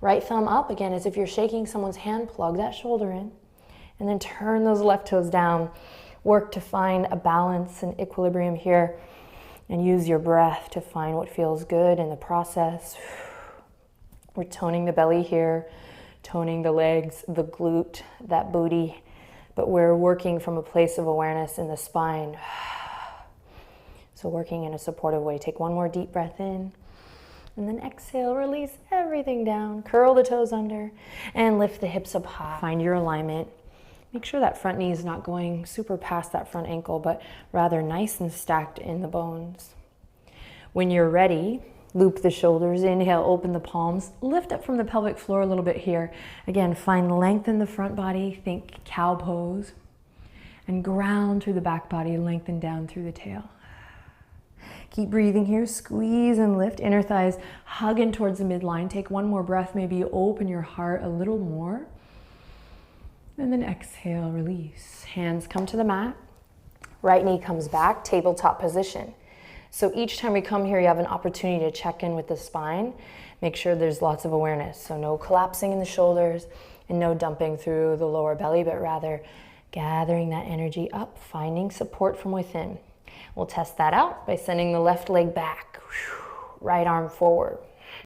Right thumb up, again, as if you're shaking someone's hand, plug that shoulder in. And then turn those left toes down. Work to find a balance and equilibrium here. And use your breath to find what feels good in the process. We're toning the belly here, toning the legs, the glute, that booty. But we're working from a place of awareness in the spine. So working in a supportive way. Take one more deep breath in. And then exhale, release everything down. Curl the toes under and lift the hips up high. Find your alignment. Make sure that front knee is not going super past that front ankle, but rather nice and stacked in the bones. When you're ready, loop the shoulders. Inhale, open the palms. Lift up from the pelvic floor a little bit here. Again, find length in the front body. Think cow pose. And ground through the back body, lengthen down through the tail. Keep breathing here, squeeze and lift. Inner thighs hugging towards the midline. Take one more breath, maybe open your heart a little more. And then exhale, release. Hands come to the mat. Right knee comes back, tabletop position. So each time we come here, you have an opportunity to check in with the spine. Make sure there's lots of awareness. So no collapsing in the shoulders and no dumping through the lower belly, but rather gathering that energy up, finding support from within. We'll test that out by sending the left leg back, right arm forward.